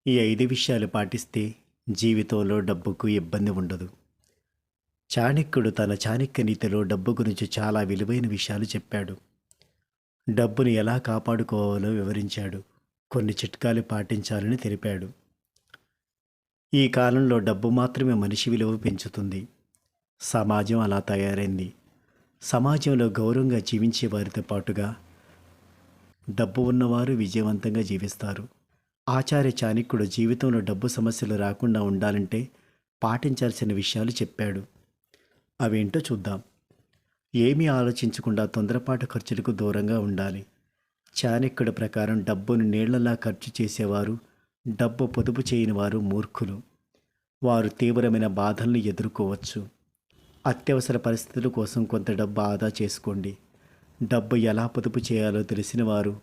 ఈ 5 విషయాలు పాటిస్తే జీవితంలో డబ్బుకు ఇబ్బంది ఉండదు. చాణక్యుడు తన చాణక్య నీతిలో డబ్బు గురించి చాలా విలువైన విషయాలు చెప్పాడు. డబ్బును ఎలా కాపాడుకోవాలో వివరించాడు. కొన్ని చిట్కాలు పాటించాలని తెలిపాడు. ఈ కాలంలో డబ్బు మాత్రమే మనిషి విలువ పెంచుతుంది. సమాజం అలా తయారైంది. సమాజంలో గౌరవంగా జీవించే వారితో పాటుగా డబ్బు ఉన్నవారు విజయవంతంగా జీవిస్తారు. ఆచార్య చాణక్యుడు జీవితంలో డబ్బు సమస్యలు రాకుండా ఉండాలంటే పాటించాల్సిన విషయాలు చెప్పాడు. అవేంటో చూద్దాం. ఏమీ ఆలోచించకుండా తొందరపాటు ఖర్చులకు దూరంగా ఉండాలి. చాణక్యుడి ప్రకారం డబ్బును నీళ్లలా ఖర్చు చేసేవారు, డబ్బు పొదుపు చేయని వారు మూర్ఖులు. వారు తీవ్రమైన బాధలను ఎదుర్కోవచ్చు. అత్యవసర పరిస్థితుల కోసం కొంత డబ్బు ఆదా చేసుకోండి. డబ్బు ఎలా పొదుపు చేయాలో తెలిసిన వారు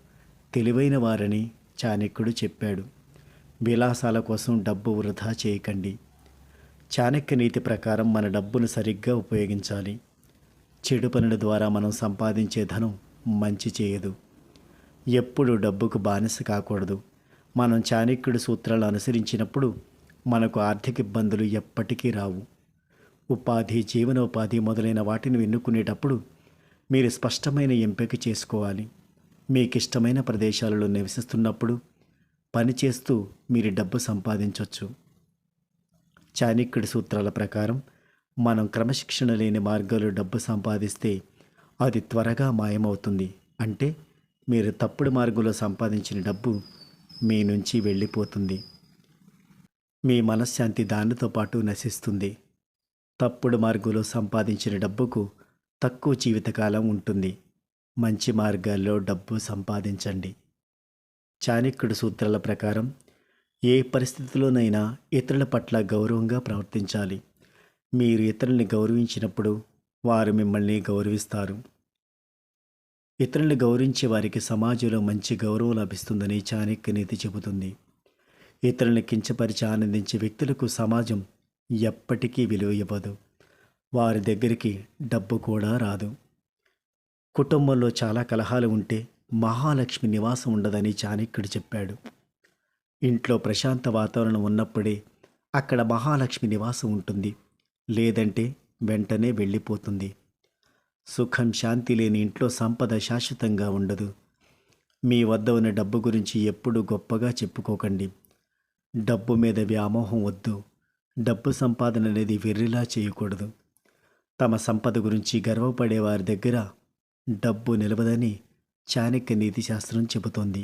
తెలివైన వారని చాణక్యుడు చెప్పాడు. విలాసాల కోసం డబ్బు వృధా చేయకండి. చాణక్య నీతి ప్రకారం మన డబ్బును సరిగ్గా ఉపయోగించాలి. చెడు పనుల ద్వారా మనం సంపాదించే ధనం మంచి చేయదు. ఎప్పుడు డబ్బుకు బానిస కాకూడదు. మనం చాణక్యుడి సూత్రాలు అనుసరించినప్పుడు మనకు ఆర్థిక ఇబ్బందులు ఎప్పటికీ రావు. ఉపాధి, జీవనోపాధి మొదలైన వాటిని ఎన్నుకునేటప్పుడు మీరు స్పష్టమైన ఎంపిక చేసుకోవాలి. మీకు ఇష్టమైన ప్రదేశాలలో నివసిస్తున్నప్పుడు పనిచేస్తూ మీరు డబ్బు సంపాదించవచ్చు. చాణక్యుడి సూత్రాల ప్రకారం మనం క్రమశిక్షణ లేని మార్గాలు డబ్బు సంపాదిస్తే అది త్వరగా మాయమవుతుంది. అంటే మీరు తప్పుడు మార్గంలో సంపాదించిన డబ్బు మీ నుంచి వెళ్ళిపోతుంది. మీ మనశ్శాంతి దానితో పాటు నశిస్తుంది. తప్పుడు మార్గంలో సంపాదించిన డబ్బుకు తక్కువ జీవితకాలం ఉంటుంది. మంచి మార్గాల్లో డబ్బు సంపాదించండి. చాణక్యుడి సూత్రాల ప్రకారం ఏ పరిస్థితిలోనైనా ఇతరుల పట్ల గౌరవంగా ప్రవర్తించాలి. మీరు ఇతరుల్ని గౌరవించినప్పుడు వారు మిమ్మల్ని గౌరవిస్తారు. ఇతరుల్ని గౌరవించే వారికి సమాజంలో మంచి గౌరవం లభిస్తుందని చాణక్య నీతి చెబుతుంది. ఇతరుల్ని కించపరిచి ఆనందించే వ్యక్తులకు సమాజం ఎప్పటికీ విలువ ఇవ్వదు. వారి దగ్గరికి డబ్బు కూడా రాదు. కుటుంబంలో చాలా కలహాలు ఉంటే మహాలక్ష్మి నివాసం ఉండదని చాణక్యుడు చెప్పాడు. ఇంట్లో ప్రశాంత వాతావరణం ఉన్నప్పుడే అక్కడ మహాలక్ష్మి నివాసం ఉంటుంది. లేదంటే వెంటనే వెళ్ళిపోతుంది. సుఖం, శాంతి లేని ఇంట్లో సంపద శాశ్వతంగా ఉండదు. మీ వద్ద ఉన్న డబ్బు గురించి ఎప్పుడూ గొప్పగా చెప్పుకోకండి. డబ్బు మీద వ్యామోహం వద్దు. డబ్బు సంపాదన అనేది వెర్రిలా చేయకూడదు. తమ సంపద గురించి గర్వపడే వారి దగ్గర డబ్బు నిలవదని చాణక్య నీతి శాస్త్రం చెబుతోంది.